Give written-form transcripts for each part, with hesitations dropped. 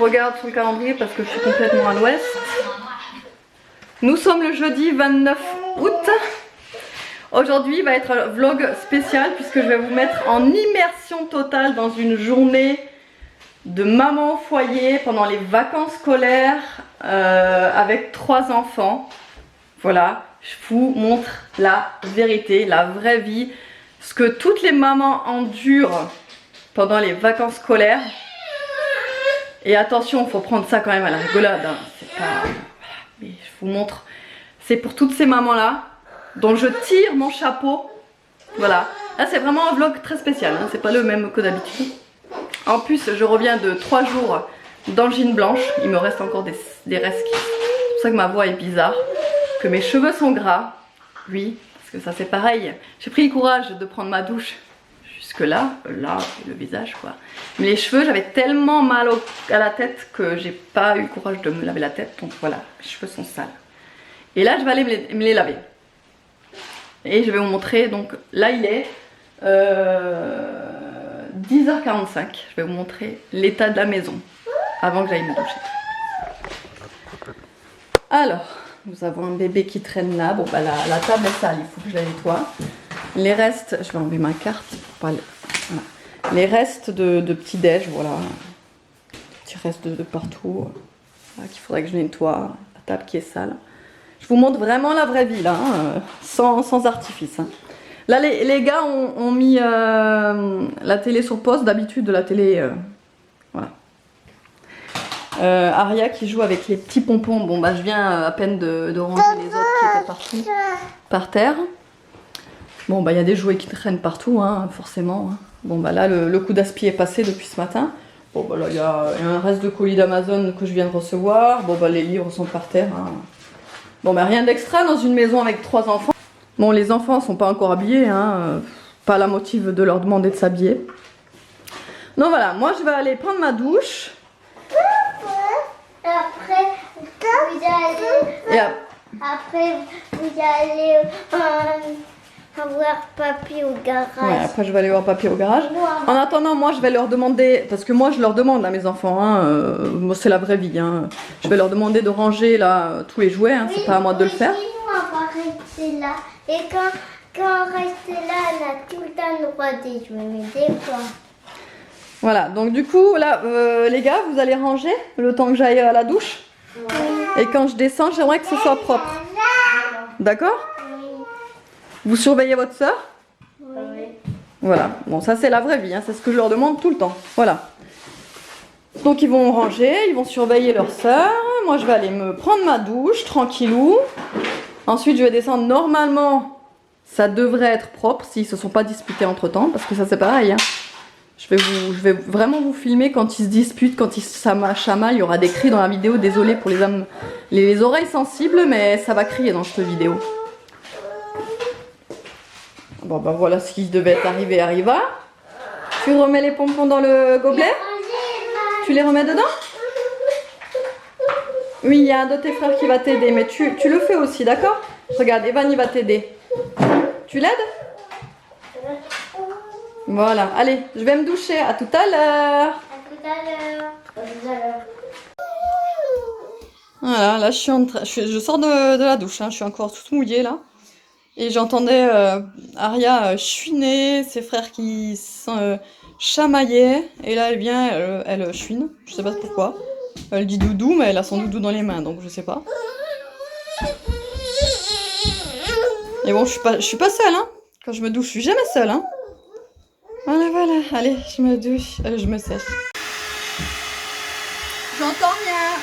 regarde sur le calendrier parce que je suis complètement à l'ouest. Nous sommes le jeudi 29 août. Aujourd'hui va être un vlog spécial puisque je vais vous mettre en immersion totale dans une journée de maman au foyer pendant les vacances scolaires avec 3 enfants. Voilà, je vous montre la vérité, la vraie vie, ce que toutes les mamans endurent pendant les vacances scolaires. Et attention, il faut prendre ça quand même à la rigolade, hein. C'est pas... Voilà. Mais je vous montre, c'est pour toutes ces mamans là dont je tire mon chapeau. Voilà, là c'est vraiment un vlog très spécial, hein. C'est pas le même que d'habitude. En plus je reviens de 3 jours d'angine blanche. Il me reste encore des resquilles. C'est pour ça que ma voix est bizarre, que mes cheveux sont gras. Oui, parce que ça c'est pareil. J'ai pris le courage de prendre ma douche jusque là, le visage quoi. Mais les cheveux, j'avais tellement mal à la tête que j'ai pas eu le courage de me laver la tête. Donc voilà, mes cheveux sont sales. Et là je vais aller me les laver. Et je vais vous montrer, donc là il est 10h45. Je vais vous montrer l'état de la maison avant que j'aille me doucher. Alors, nous avons un bébé qui traîne là. Bon bah la table est sale, il faut que je la nettoie. Les restes, je vais enlever ma carte pour pas le... Voilà. Les restes de petit déj, voilà. Petits restes de partout. Voilà, qu'il faudrait que je nettoie. La table qui est sale. Je vous montre vraiment la vraie vie là, hein, sans artifice. Hein. Là les gars ont mis la télé sur pause, d'habitude de la télé. Voilà. Aria qui joue avec les petits pompons. Bon bah je viens à peine de ranger les autres qui étaient partout par terre. Bon bah il y a des jouets qui traînent partout, hein, forcément. Hein. Bon bah là le coup d'aspi est passé depuis ce matin. Bon bah là il y a un reste de colis d'Amazon que je viens de recevoir. Bon bah les livres sont par terre. Hein. Bon bah rien d'extra dans une maison avec 3 enfants. Bon les enfants sont pas encore habillés, hein, pas la motive de leur demander de s'habiller. Donc voilà, moi je vais aller prendre ma douche. Après vous allez voir papy au garage. Ouais, après je vais aller voir papy au garage. En attendant, moi je vais leur demander, parce que moi je leur demande à mes enfants, hein, moi c'est la vraie vie, hein, je vais leur demander de ranger là tous les jouets, hein, c'est pas à moi de le faire. Oui, nous on va rester là. Et quand on reste là, on a tout le temps le droit de jouer, mais des fois. Voilà, donc du coup là, les gars, vous allez ranger le temps que j'aille à la douche. Ouais. Et quand je descends, j'aimerais que ce soit propre. D'accord? Vous surveillez votre soeur? Oui. Voilà, bon ça c'est la vraie vie, hein. C'est ce que je leur demande tout le temps. Voilà. Donc ils vont ranger, ils vont surveiller leur soeur. Moi je vais aller me prendre ma douche, tranquillou. Ensuite je vais descendre, normalement ça devrait être propre s'ils se sont pas disputés entre temps, parce que ça c'est pareil. Hein. Je vais vraiment vous filmer quand ils se disputent, quand ils chamaillent. Il y aura des cris dans la vidéo, désolé pour les oreilles sensibles, mais ça va crier dans cette vidéo. Bon bah voilà ce qui devait être arrivé arriva. Tu remets les pompons dans le gobelet? Tu les remets dedans? Oui, il y a un de tes frères qui va t'aider, mais tu le fais aussi, d'accord? Regarde, Evan il va t'aider. Tu l'aides? Voilà, allez, je vais me doucher, à tout à l'heure. À tout à l'heure. Voilà, là je suis en train, je sors de la douche, hein, je suis encore toute mouillée là. Et j'entendais Aria chouiner, ses frères qui chamaillaient. Et là elle vient, elle chouine, je sais pas pourquoi. Elle dit doudou, mais elle a son doudou dans les mains, donc je sais pas. Et bon, je suis pas seule, hein. Quand je me douche, je suis jamais seule, hein. Voilà, allez, je me douche, je me sèche. J'entends rien.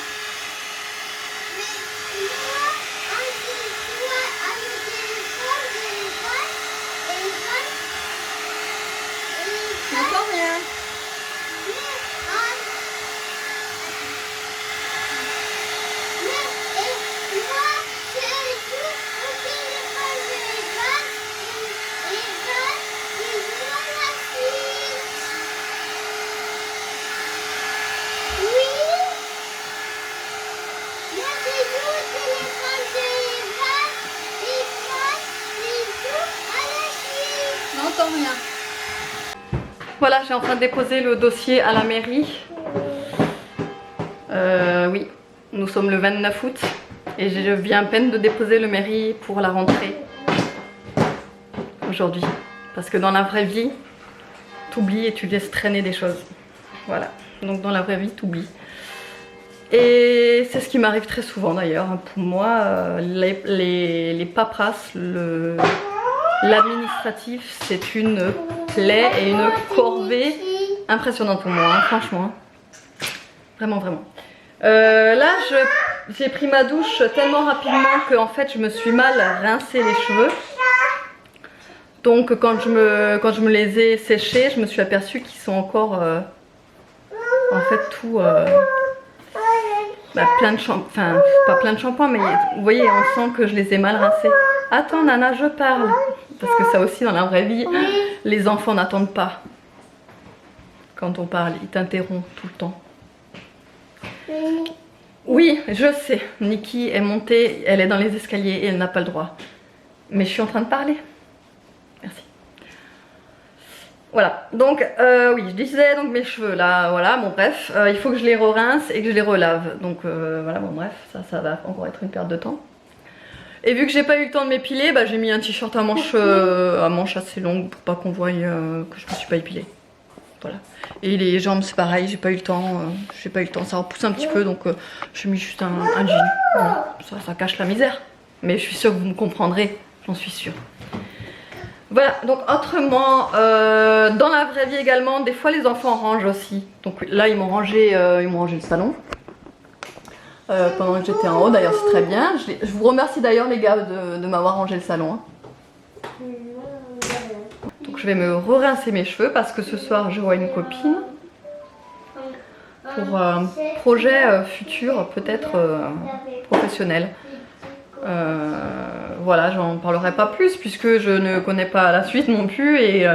J'entends rien. J'entends rien. Voilà, je suis en train de déposer le dossier à la mairie. Oui, nous sommes le 29 août et je viens à peine de déposer le mairie pour la rentrée aujourd'hui. Parce que dans la vraie vie, t'oublies et tu laisses traîner des choses. Voilà, donc dans la vraie vie, t'oublies. Et c'est ce qui m'arrive très souvent d'ailleurs. Pour moi, les paperasses, l'administratif, c'est une plaie et une corvée impressionnante pour moi, hein, franchement. Vraiment, vraiment. Là, j'ai pris ma douche tellement rapidement que en fait, je me suis mal rincé les cheveux. Donc, quand je me les ai séchés, je me suis aperçue qu'ils sont encore, en fait, tout plein de shampoing. Enfin, pas plein de shampoing, mais vous voyez, on sent que je les ai mal rincés. Attends, Nana, je parle. Parce que ça aussi, dans la vraie vie, les enfants n'attendent pas. Quand on parle, ils t'interrompent tout le temps. Oui, je sais, Nikki est montée, elle est dans les escaliers et elle n'a pas le droit. Mais je suis en train de parler. Merci. Voilà, donc oui, je disais donc mes cheveux là, voilà, bon bref, il faut que je les re-rince et que je les relave. Donc voilà, bon bref, ça va encore être une perte de temps. Et vu que j'ai pas eu le temps de m'épiler, bah, j'ai mis un t-shirt à manches assez longue pour pas qu'on voie que je me suis pas épilée. Voilà. Et les jambes c'est pareil, j'ai pas eu le temps, ça repousse un petit peu donc j'ai mis juste un jean. Voilà. Ça cache la misère. Mais je suis sûre que vous me comprendrez, j'en suis sûre. Voilà, donc autrement, dans la vraie vie également, des fois les enfants rangent aussi. Donc là ils m'ont rangé le salon. Pendant que j'étais en haut, d'ailleurs c'est très bien. Je vous remercie d'ailleurs les gars de m'avoir rangé le salon. Hein. Donc je vais me rincer mes cheveux parce que ce soir je vois une copine pour un projet futur, peut-être professionnel. Voilà, j'en parlerai pas plus puisque je ne connais pas la suite non plus et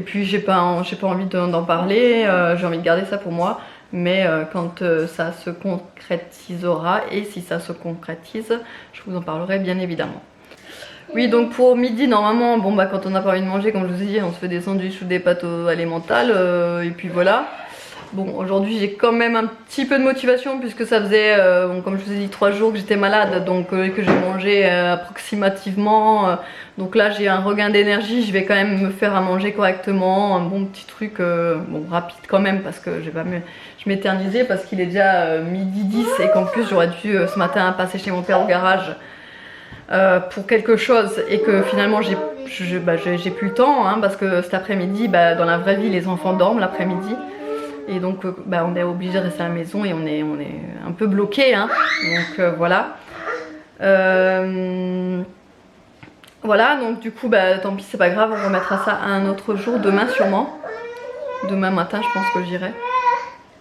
puis j'ai pas envie d'en parler, j'ai envie de garder ça pour moi. Mais quand ça se concrétisera et si ça se concrétise, je vous en parlerai bien évidemment. Oui, donc pour midi, normalement, bon bah quand on n'a pas envie de manger, comme je vous ai dit, on se fait des sandwichs ou des pâtes alimentales et puis voilà. Bon, aujourd'hui j'ai quand même un petit peu de motivation puisque ça faisait, bon, comme je vous ai dit, 3 jours que j'étais malade, donc que j'ai mangé approximativement. Donc là j'ai un regain d'énergie, je vais quand même me faire à manger correctement, un bon petit truc, bon rapide quand même parce que je m'éternisais parce qu'il est déjà midi 10 et qu'en plus j'aurais dû ce matin passer chez mon père au garage. Pour quelque chose et que finalement j'ai plus le temps hein, parce que cet après-midi dans la vraie vie les enfants dorment l'après-midi et donc on est obligé de rester à la maison et on est un peu bloqué hein. Donc voilà voilà donc du coup tant pis c'est pas grave, on remettra ça à un autre jour, demain sûrement, demain matin je pense que j'irai.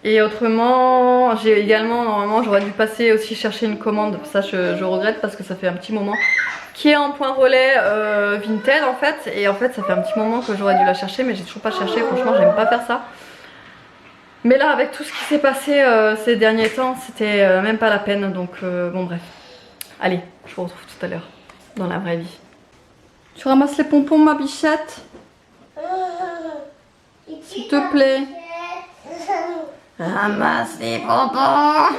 Et autrement, j'ai également, normalement, j'aurais dû passer aussi chercher une commande. Ça, je regrette parce que ça fait un petit moment. Qui est en point relais Vinted en fait. Et en fait, ça fait un petit moment que j'aurais dû la chercher, mais j'ai toujours pas cherché. Franchement, j'aime pas faire ça. Mais là, avec tout ce qui s'est passé ces derniers temps, c'était même pas la peine. Donc, bon, bref. Allez, je vous retrouve tout à l'heure dans la vraie vie. Tu ramasses les pompons, ma bichette? S'il te plaît. Ramasse les bonbons. Maman,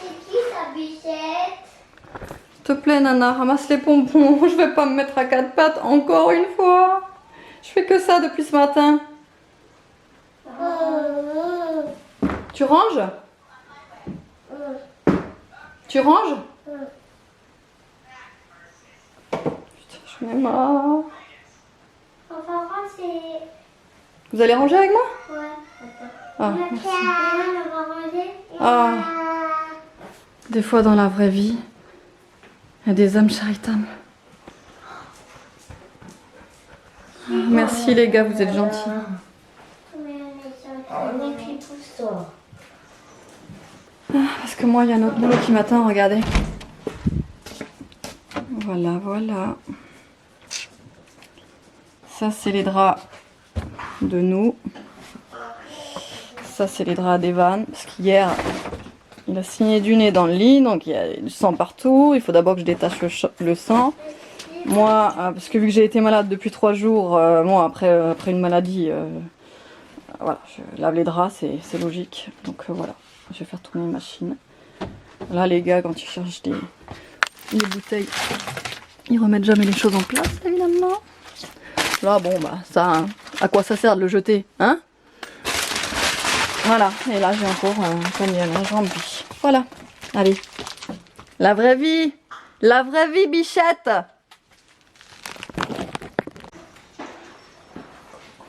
c'est qui ta bichette? S'il te plaît, Nana, ramasse les bonbons. Je vais pas me mettre à 4 pattes encore une fois. Je fais que ça depuis ce matin. Tu ranges? Tu ranges? Putain, je mets marre. On va ranger. Vous allez ranger avec moi? Ouais. Ah, merci. On va ranger. Ah. Des fois dans la vraie vie, il y a des âmes charitables. Ah, merci les gars, vous êtes gentils. Parce que moi, il y a un autre boulot qui m'attend, regardez. Voilà, voilà. Ça, c'est les draps de nous. Ça, c'est les draps d'Evan. Parce qu'hier, il a signé du nez dans le lit, donc il y a du sang partout. Il faut d'abord que je détache le sang. Moi, parce que vu que j'ai été malade depuis 3 jours, bon, après une maladie voilà, je lave les draps, c'est logique. Donc voilà, je vais faire tourner une machine. Là les gars, quand ils cherchent les bouteilles, ils remettent jamais les choses en place évidemment. Là bon bah ça, hein, à quoi ça sert de le jeter, hein? Voilà, et là j'ai encore un panier à linge rempli. Voilà, allez. La vraie vie, bichette.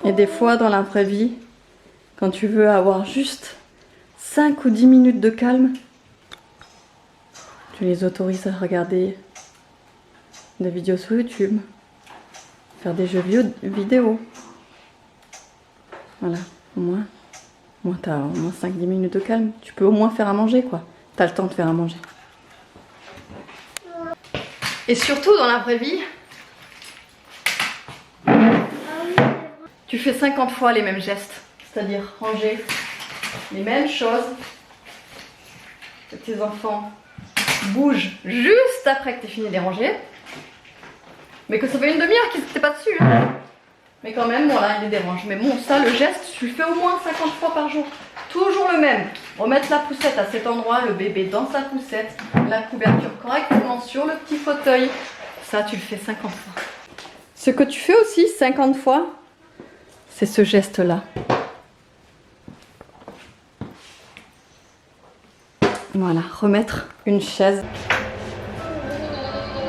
Et des fois dans la vraie vie, quand tu veux avoir juste 5 ou 10 minutes de calme, tu les autorises à regarder des vidéos sur YouTube, faire des jeux vidéo. Voilà, au moins t'as au moins 5-10 minutes de calme. Tu peux au moins faire à manger quoi. T'as le temps de faire à manger. Et surtout dans la vraie vie, tu fais 50 fois les mêmes gestes. C'est-à-dire ranger les mêmes choses. Que tes enfants bougent juste après que tu aies fini de les ranger. Mais que ça fait une demi-heure qu'ils n'étaient pas dessus. Hein. Mais quand même, voilà, ils les dérangent. Mais bon, ça, le geste, tu le fais au moins 50 fois par jour. Toujours le même. Remettre la poussette à cet endroit, le bébé dans sa poussette, la couverture correctement sur le petit fauteuil. Ça, tu le fais 50 fois. Ce que tu fais aussi 50 fois, c'est ce geste-là. Voilà, remettre une chaise.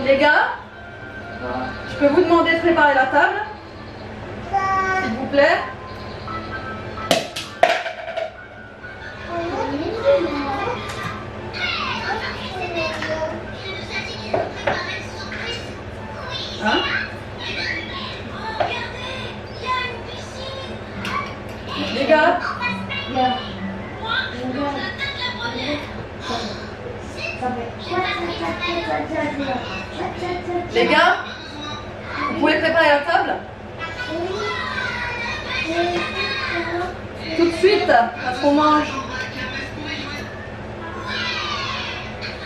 Les gars, je peux vous demander de préparer la table, s'il vous plaît. Hein? Les gars, les gars, vous pouvez préparer la table? Tout de suite, à ce qu'on mange.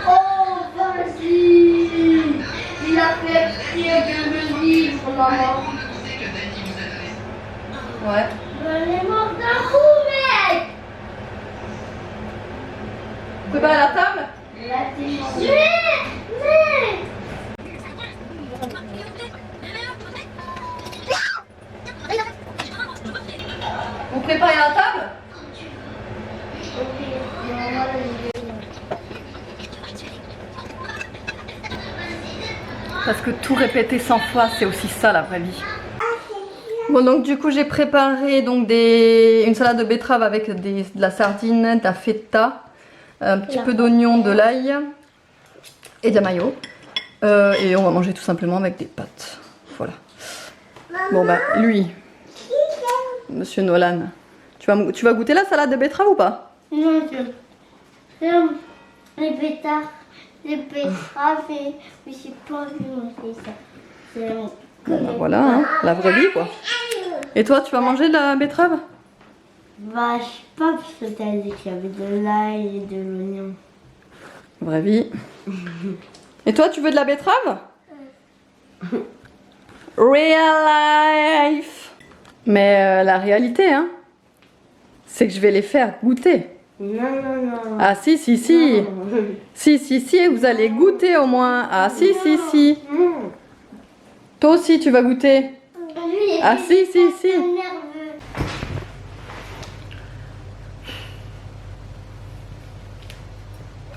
Oh, vas-y. Il a fait pire de me livre, maman. Ouais. J'en ai mort d'un coup, mec. Préparer la table? Vous préparez la table? Parce que tout répéter 100 fois, c'est aussi ça la vraie vie. Bon donc du coup j'ai préparé donc une salade de betterave avec de la sardine, de la feta, un petit peu d'oignon, de l'ail et de la mayo. Et on va manger tout simplement avec des pâtes. Voilà. Bon bah lui, Monsieur Nolan, tu vas goûter la salade de betterave ou pas? Non, j'aime les betteraves, et mais j'ai pas envie de manger ça. Bon bah voilà, hein, la vraie vie quoi. Et toi, tu vas manger de la betterave? Bah, je sais pas, parce que t'as dit qu'il y avait de l'ail et de l'oignon. Vraie vie. Et toi, tu veux de la betterave? Real life. Mais la réalité, hein, c'est que je vais les faire goûter. Non. Ah si. Non. Si, vous allez goûter au moins. Ah si. Non. Toi aussi, tu vas goûter. Ah si. Nerveux.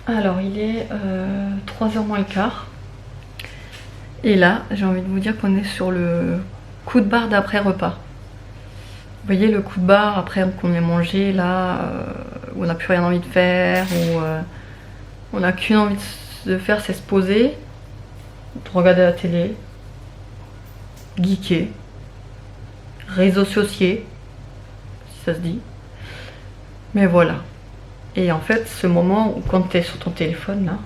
Alors, il est 3h moins le quart. Et là, j'ai envie de vous dire qu'on est sur le coup de barre d'après-repas. Vous voyez le coup de barre après qu'on ait mangé, là, où on n'a plus rien envie de faire, où on n'a qu'une envie de faire, c'est se poser, de regarder la télé, geeker, réseaux sociaux, si ça se dit. Mais voilà. Et en fait, ce moment où quand tu es sur ton téléphone, là,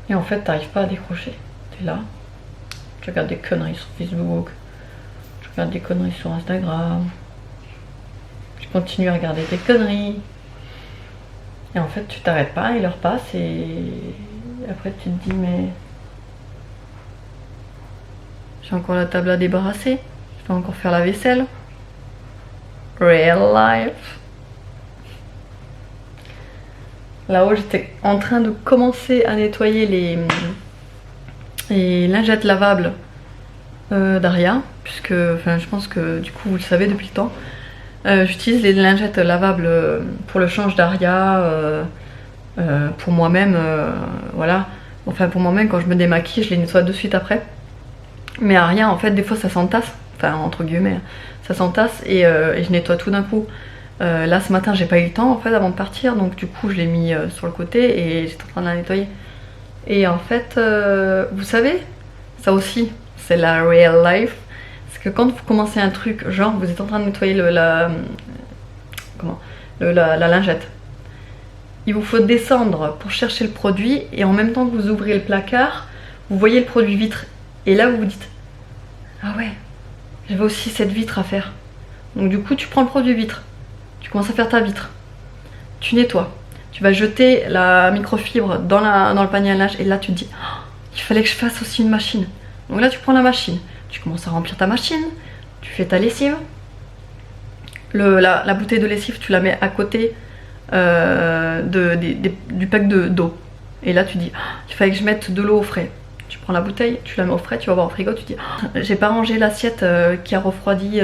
et en fait, t'arrives pas à décrocher. Tu es là, tu regardes des conneries sur Facebook, tu regardes des conneries sur Instagram, tu continues à regarder des conneries. Et en fait, tu t'arrêtes pas, et l'heure passe, et après tu te dis, mais j'ai encore la table à débarrasser, je dois encore faire la vaisselle, real life. Là-haut, j'étais en train de commencer à nettoyer les lingettes lavables d'Aria, puisque enfin, je pense que du coup vous le savez depuis le temps. J'utilise les lingettes lavables pour le change d'Aria, pour moi-même, voilà. Enfin pour moi-même, quand je me démaquille, je les nettoie de suite après. Mais Aria, en fait, des fois ça s'entasse, enfin entre guillemets, ça s'entasse et je nettoie tout d'un coup. Là ce matin j'ai pas eu le temps en fait avant de partir, donc du coup je l'ai mis sur le côté et j'étais en train de la nettoyer. Et en fait, vous savez, ça aussi c'est la real life, parce que quand vous commencez un truc, genre vous êtes en train de nettoyer la lingette, il vous faut descendre pour chercher le produit et en même temps que vous ouvrez le placard, vous voyez le produit vitre et là vous vous dites ah ouais, j'avais aussi cette vitre à faire. Donc du coup tu prends le produit vitre. Tu commences à faire ta vitre, tu nettoies, tu vas jeter la microfibre dans le panier à linge et là tu te dis oh, il fallait que je fasse aussi une machine. Donc là tu prends la machine, tu commences à remplir ta machine, tu fais ta lessive, la bouteille de lessive tu la mets à côté du pack d'eau et là tu dis oh, il fallait que je mette de l'eau au frais. Tu prends la bouteille, tu la mets au frais, tu vas voir au frigo, tu dis oh, j'ai pas rangé l'assiette qui a refroidi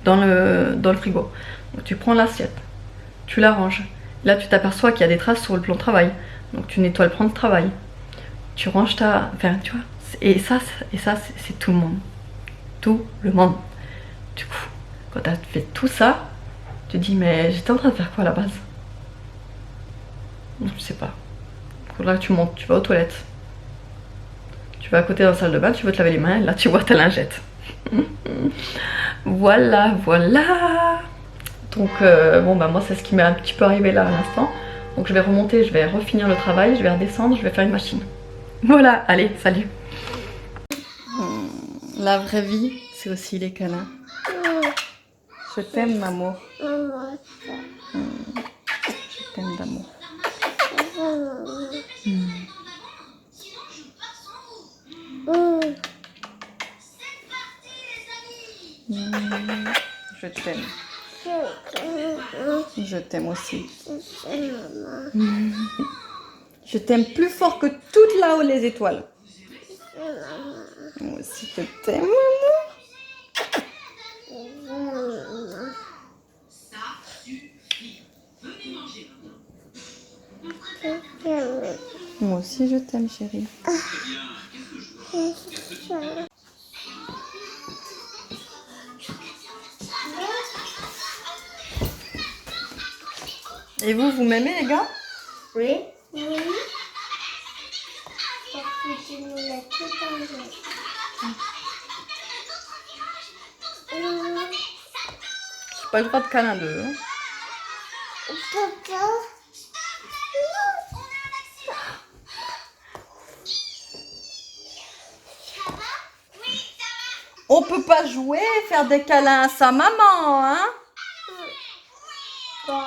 dans le frigo. Donc tu prends l'assiette, tu la ranges. Là tu t'aperçois qu'il y a des traces sur le plan de travail. Donc tu nettoies le plan de travail. Tu ranges ta... Enfin tu vois. Et ça c'est tout le monde. Tout le monde. Du coup, quand tu as fait tout ça, tu te dis mais j'étais en train de faire quoi à la base? Je sais pas. Donc là tu montes, tu vas aux toilettes. Tu vas à côté de la salle de bain, tu veux te laver les mains, et là tu vois ta lingette. Voilà, voilà. Donc bon bah moi c'est ce qui m'est un petit peu arrivé là à l'instant. Donc je vais remonter, je vais refinir le travail, je vais redescendre, je vais faire une machine. Voilà, allez, salut. La vraie vie, c'est aussi les câlins. Je t'aime, maman. Je t'aime d'amour. Je t'aime. Je t'aime aussi. Je t'aime plus fort que toutes là-haut les étoiles. Moi aussi je t'aime, maman. Moi aussi je t'aime, chérie. Et vous m'aimez les gars? Oui. Oui. Parce que tu nous l'as tout enlevé. J'ai pas le droit de câlin d'eux. Hein. Papa. On peut pas jouer, faire des câlins à sa maman, hein? Quoi?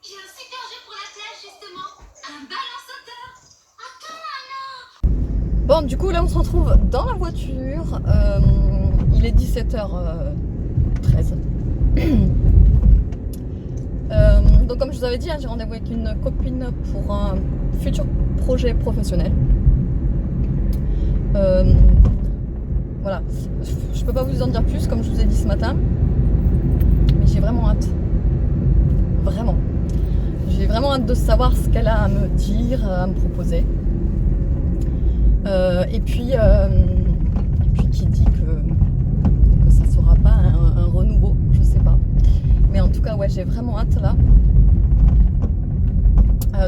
J'ai un super jeu pour la plage justement, un ballon sauteur. Bon, du coup là on se retrouve dans la voiture. Il est 17h13. Donc comme je vous avais dit, hein, j'ai rendez-vous avec une copine pour un futur projet professionnel. Voilà, je peux pas vous en dire plus comme je vous ai dit ce matin, mais j'ai vraiment hâte. Vraiment. J'ai vraiment hâte de savoir ce qu'elle a à me dire, à me proposer. Et puis qui dit que ça sera pas un renouveau, je sais pas. Mais en tout cas, ouais, j'ai vraiment hâte là.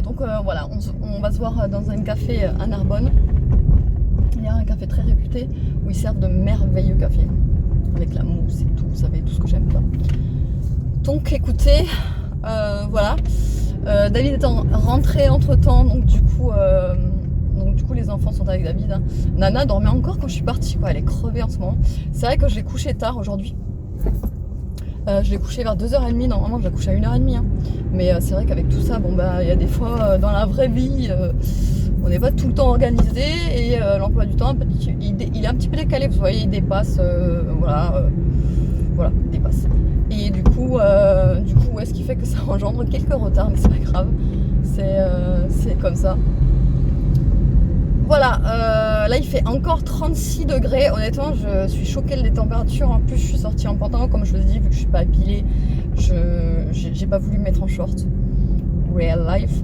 Donc voilà, on va se voir dans un café à Narbonne. Il y a un café très réputé où ils servent de merveilleux cafés. Avec la mousse et tout, vous savez, tout ce que j'aime pas. Donc écoutez, voilà. David est rentré entre temps, donc du coup les enfants sont avec David. Hein. Nana dormait encore quand je suis partie, quoi. Elle est crevée en ce moment. C'est vrai que je l'ai couchée tard aujourd'hui. Je l'ai couchée vers 2h30, normalement je la couche à 1h30. Hein. Mais c'est vrai qu'avec tout ça, bon bah il y a des fois dans la vraie vie, on n'est pas tout le temps organisé et l'emploi du temps, il est un petit peu décalé, vous voyez, il dépasse, voilà. voilà, dépasse. Et du coup, ouais, ce qui fait que ça engendre quelques retards, mais c'est pas grave, c'est comme ça. Voilà, là il fait encore 36 degrés. Honnêtement, je suis choquée des températures. En plus, je suis sortie en pantalon, comme je vous ai dit, vu que je suis pas épilée. J'ai pas voulu me mettre en short. Real life.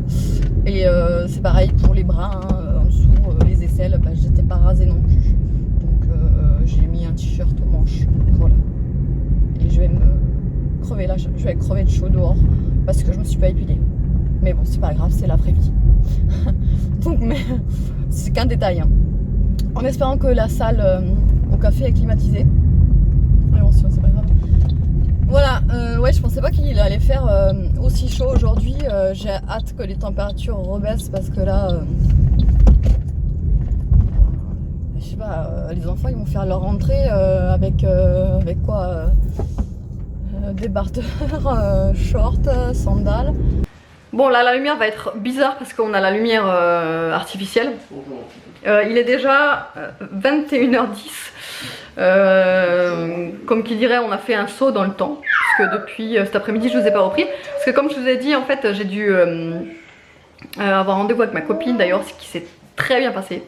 Et c'est pareil pour les bras, hein, en dessous, les aisselles, bah, j'étais pas rasée non plus. Donc j'ai mis un t-shirt aux manches. Voilà. Et je vais me crever là, je vais crever de chaud dehors parce que je me suis pas épilée. Mais bon, c'est pas grave, c'est l'après-midi. Donc, mais c'est qu'un détail. Hein. En espérant que la salle au café est climatisée. Mais bon, sinon, c'est pas grave. Voilà, ouais, je pensais pas qu'il allait faire aussi chaud aujourd'hui. J'ai hâte que les températures rebaissent parce que là, je sais pas, les enfants ils vont faire leur rentrée avec quoi débardeur, short, sandales. Bon là la lumière va être bizarre parce qu'on a la lumière artificielle. Il est déjà 21h10. Comme qui dirait, on a fait un saut dans le temps. Puisque depuis cet après-midi, je ne vous ai pas repris. Parce que comme je vous ai dit, en fait, j'ai dû avoir rendez-vous avec ma copine d'ailleurs, ce qui s'est très bien passé.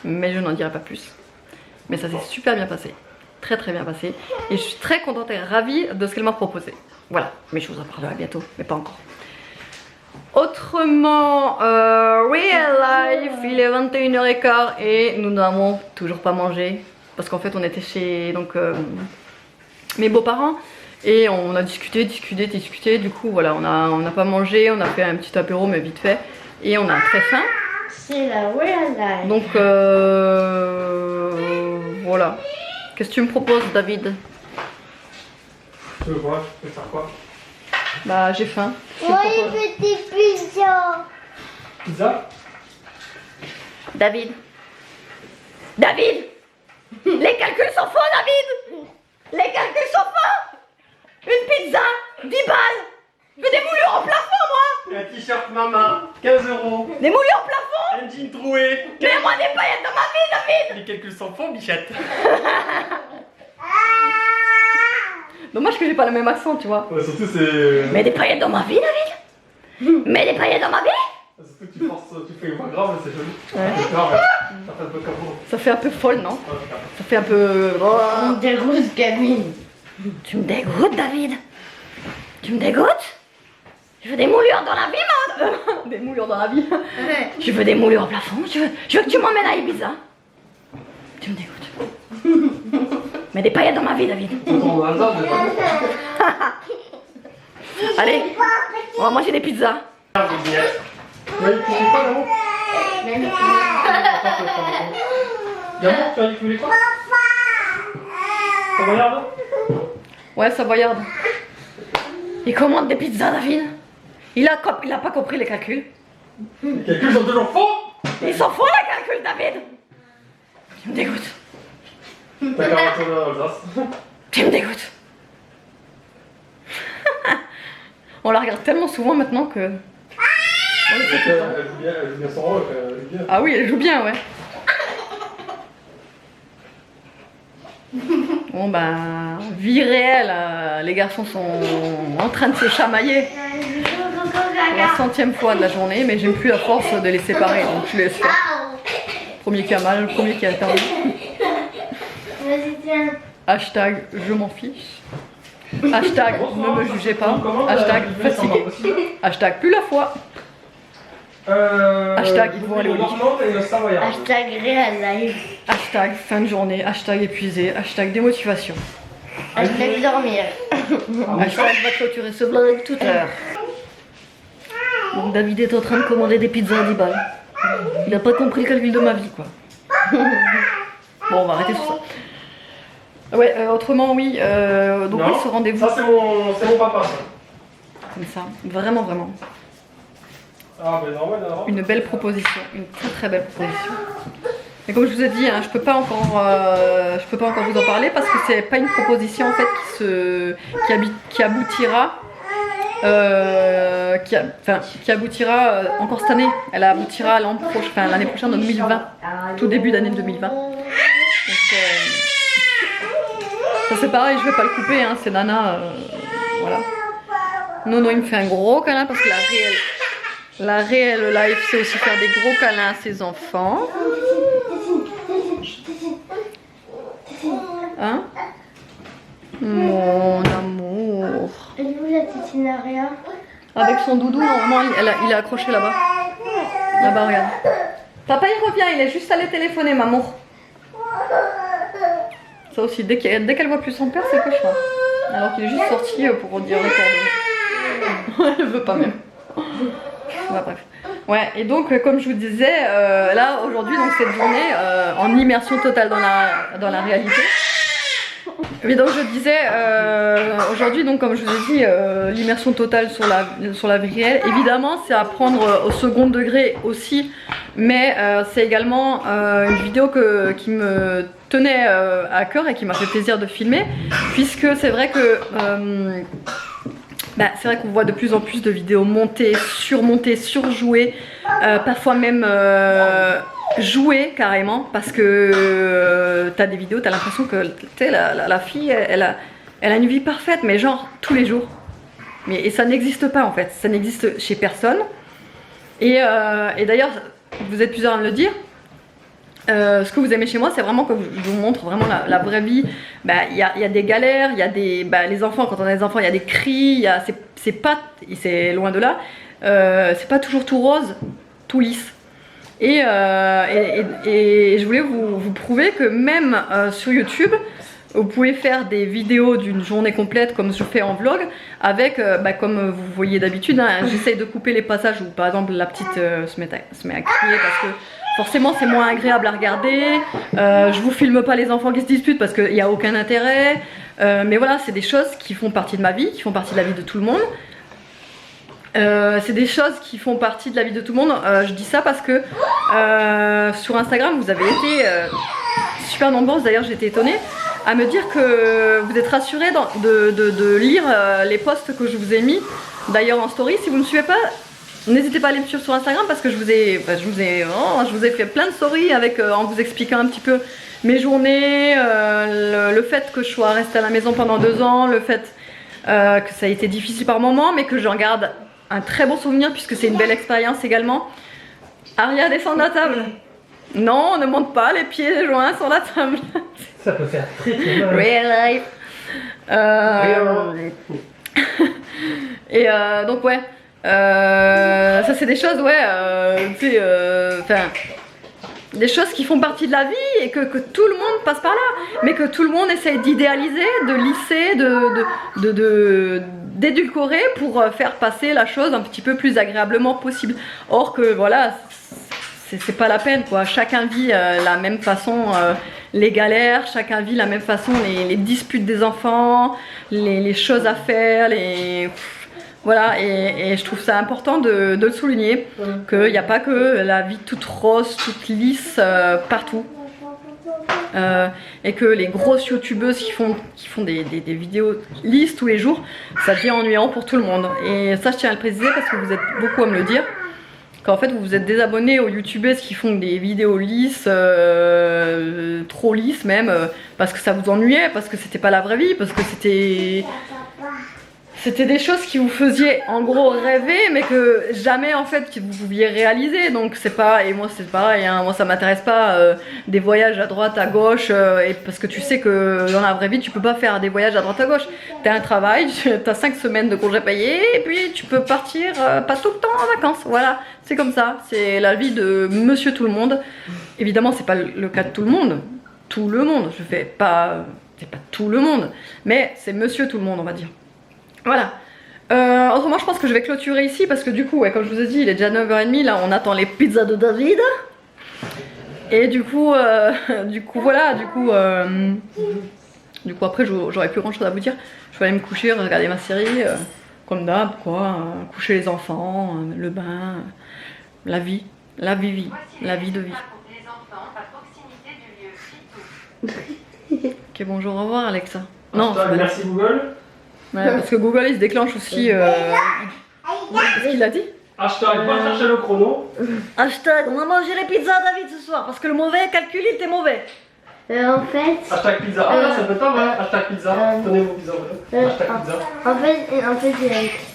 Mais je n'en dirai pas plus. Mais ça s'est super bien passé. Très très bien passé. Et je suis très contente et ravie de ce qu'elle m'a proposé. Voilà. Mais je vous en parlerai bientôt, mais pas encore. Autrement, real life, il est 21h15 et nous n'avons toujours pas mangé. Parce qu'en fait on était chez donc, mes beaux-parents et on a discuté, du coup voilà, on n'a pas mangé, on a fait un petit apéro mais vite fait et on a très faim. C'est la real life. Donc voilà. Qu'est-ce que tu me proposes, David? Tu veux quoi? Tu veux faire quoi? Bah j'ai faim. Moi une petite pizza. Pizza? David, les calculs sont faux, David. Les calculs sont faux. Une pizza, 10 balles. Je veux des moulures en plafond, moi. Un t-shirt maman, 15 €. Des moulures en plafond. Un jean troué. Mets-moi des paillettes dans ma vie, David. Les calculs sont faux, bichette. Dommage que j'ai pas le même accent, tu vois. Ouais, surtout c'est... Mets des paillettes dans ma vie, David. Mets des paillettes dans ma vie. Surtout que tu forces, tu fais une voix grave, c'est joli. Ouais. C'est grave, ça fait un peu comme vous. Ça fait un peu folle, non? Ouais, Ça fait un peu... On déroule Camille. Tu me dégoûtes, David. Tu me dégoûtes. Je veux des moulures dans la vie, man. Des moulures dans la vie. Je veux des moulures au plafond. Je veux que tu m'emmènes à Ibiza. Tu me dégoûtes. Mets des paillettes dans ma vie, David. on a le temps, Allez, on va manger des pizzas. Ouais, tu voulais quoi, là-haut? Gamin, tu as dit que tu voulais quoi? Ça regarde? Ouais, ça voyarde. Il commande des pizzas, David. Il a pas compris les calculs. Les calculs sont toujours faux. Ils sont faux, les calculs, David. Tu me dégoûtes. T'as qu'à retourner en Alsace. Tu me dégoûtes. On la regarde tellement souvent maintenant que... Elle joue bien son rôle, elle joue bien. Ah oui, elle joue bien, ouais. Bon bah, vie réelle, les garçons sont en train de se chamailler pour la 100e fois de la journée, mais j'aime plus la force de les séparer, donc je les laisse faire. Premier qui a mal, le premier qui a perdu. Vas-y, tiens. Hashtag je m'en fiche. Hashtag ne me jugez pas. Hashtag fatigué. Hashtag plus la foi. Hashtag ils vont aller au lit. Hashtag real life. Hashtag fin de journée. Hashtag épuisé. Hashtag démotivation. Hashtag dormir. Hashtag va clôturer ce vlog toute heure. Donc David est en train de commander des pizzas à 10 balles. Il a pas compris le calcul de ma vie, quoi. Bon, on va arrêter sur ça. Ouais, autrement, oui. Donc oui, ce rendez-vous. Ça, c'est mon papa, ça. Comme ça, vraiment, vraiment. Ah, mais normal, normal. Une belle proposition, une très très belle proposition. Mais comme je vous ai dit, hein, je peux pas encore vous en parler parce que c'est pas une proposition en fait qui aboutira, qui aboutira encore cette année. Elle aboutira l'an prochain, enfin l'année prochaine en 2020, tout début d'année 2020. Donc, Ça c'est pareil, je vais pas le couper, hein, c'est Nana, voilà. Nono il me fait un gros câlin parce que la réelle live c'est aussi faire des gros câlins à ses enfants. Hein? Mon amour. Et où la tétinaria? Avec son doudou, normalement il est accroché là-bas. Là-bas, regarde. Papa il revient, il est juste allé téléphoner, maman. Ça aussi, dès qu'elle voit plus son père, c'est cauchemar. Alors qu'il est juste sorti pour dire les coordonnées. Elle veut pas même. Ouais, bref. Ouais, et donc comme je vous disais, là aujourd'hui, donc cette journée en immersion totale dans la réalité. Et donc je disais, aujourd'hui, donc comme je vous ai dit, l'immersion totale sur la vie réelle, évidemment c'est à prendre au second degré aussi, mais c'est également une vidéo qui me tenait à cœur et qui m'a fait plaisir de filmer, puisque c'est vrai que c'est vrai qu'on voit de plus en plus de vidéos montées, surjouées, parfois même jouées carrément, parce que t'as des vidéos, t'as l'impression que la fille, elle a une vie parfaite, mais genre tous les jours. Et ça n'existe pas en fait, ça n'existe chez personne. Et d'ailleurs, vous êtes plusieurs à me le dire. Ce que vous aimez chez moi, c'est vraiment que je vous montre vraiment la vraie vie. Il y a des galères, il y a des les enfants, quand on a des enfants, il y a des cris, c'est loin de là, c'est pas toujours tout rose, tout lisse. Et je voulais vous prouver que même sur YouTube, vous pouvez faire des vidéos d'une journée complète comme je fais en vlog avec, comme vous voyez d'habitude, hein, j'essaye de couper les passages où par exemple la petite se met à crier parce que forcément c'est moins agréable à regarder, je vous filme pas les enfants qui se disputent parce qu'il n'y a aucun intérêt, mais voilà, c'est des choses qui font partie de ma vie, qui font partie de la vie de tout le monde. C'est des choses qui font partie de la vie de tout le monde. Je dis ça parce que sur Instagram vous avez été super nombreuses, d'ailleurs j'étais étonnée à me dire que vous êtes rassurés de lire les posts que je vous ai mis d'ailleurs en story. Si vous ne me suivez pas, n'hésitez pas à aller me suivre sur Instagram parce que je vous ai fait plein de stories avec, en vous expliquant un petit peu mes journées, le fait que je sois restée à la maison pendant 2 ans, le fait que ça a été difficile par moments, mais que j'en garde un très bon souvenir puisque c'est une belle expérience également. Aria, descend de la table. Non, ne monte pas les pieds joints sur la table. Ça peut faire très mal. Real life. Et donc ouais, ça c'est des choses, ouais, des choses qui font partie de la vie et que tout le monde passe par là, mais que tout le monde essaye d'idéaliser, de lisser, d'édulcorer pour faire passer la chose un petit peu plus agréablement possible. Or que voilà, c'est pas la peine quoi, chacun vit la même façon les galères, chacun vit la même façon les disputes des enfants, les choses à faire, voilà, et je trouve ça important de le souligner, qu'il n'y a pas que la vie toute rose, toute lisse partout. Et que les grosses youtubeuses qui font des vidéos lisses tous les jours, ça devient ennuyant pour tout le monde. Et ça je tiens à le préciser parce que vous êtes beaucoup à me le dire, qu'en fait vous vous êtes désabonnés aux youtubeuses qui font des vidéos lisses, trop lisses même, parce que ça vous ennuyait, parce que c'était pas la vraie vie, parce que c'était des choses qui vous faisaient en gros rêver, mais que jamais en fait vous pouviez réaliser. Donc c'est pas, et moi c'est pareil, hein, moi ça m'intéresse pas des voyages à droite à gauche, et parce que tu sais que dans la vraie vie tu peux pas faire des voyages à droite à gauche. T'as un travail, t'as 5 semaines de congés payés, et puis tu peux partir pas tout le temps en vacances. Voilà, c'est comme ça, c'est la vie de monsieur tout le monde. Évidemment c'est pas le cas de tout le monde, je fais pas, c'est pas tout le monde, mais c'est monsieur tout le monde on va dire. Voilà. Autrement je pense que je vais clôturer ici parce que du coup, ouais, comme je vous ai dit, il est déjà 9h30, là on attend les pizzas de David. Et du coup voilà, du coup après j'aurais plus grand chose à vous dire. Je vais aller me coucher, regarder ma série, comme d'hab quoi, coucher les enfants, le bain, la vie de vie. Ok, bonjour, au revoir Alexa. Non, merci Google. Ouais, parce que Google il se déclenche aussi. Qu'est-ce qu'il a dit? Hashtag va chercher le chrono. Hashtag on va manger les pizzas David ce soir parce que le mauvais calcul il était mauvais. En fait, Hashtag pizza. Ah là, ça peut être pas mal. Hashtag pizza. Tenez vos pizzas. Hashtag pizza.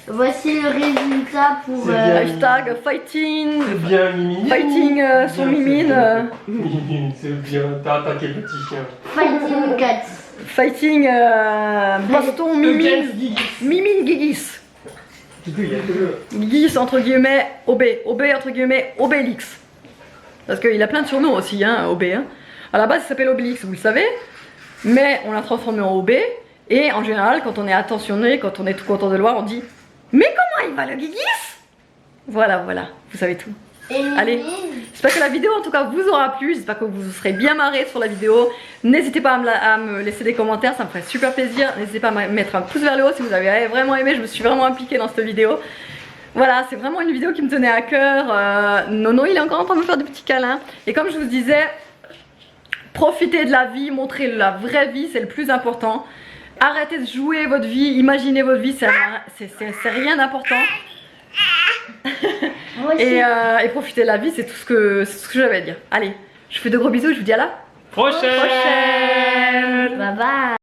voici le résultat pour. C'est bien. Hashtag fighting. C'est bien, Mimi. Fighting son mimine. Mimi, c'est bien. T'as attaqué le petit chien. Fighting Cats. Fighting baston mimine. Mimine Gigis. Du coup, il y a que le. Gigis entre guillemets OB. OB entre guillemets Obélix. Parce qu'il a plein de surnoms aussi, hein, OB. Hein. À la base, il s'appelle Obélix, vous le savez. Mais on l'a transformé en OB. Et en général, quand on est attentionné, quand on est tout content de le voir, on dit mais comment il va le Gigis? Voilà, voilà, vous savez tout. Allez, j'espère que la vidéo en tout cas vous aura plu, j'espère que vous vous serez bien marrés sur la vidéo. N'hésitez pas à me laisser des commentaires, ça me ferait super plaisir. N'hésitez pas à mettre un pouce vers le haut si vous avez vraiment aimé, je me suis vraiment impliquée dans cette vidéo. Voilà, c'est vraiment une vidéo qui me tenait à cœur. Nono, il est encore en train de me faire des petits câlins. Et comme je vous disais, profitez de la vie, montrez la vraie vie, c'est le plus important. Arrêtez de jouer votre vie, imaginez votre vie, c'est rien d'important. Et profitez de la vie, c'est tout ce que j'avais à dire. Allez, je vous fais de gros bisous, je vous dis à la Prochaine. Bye bye.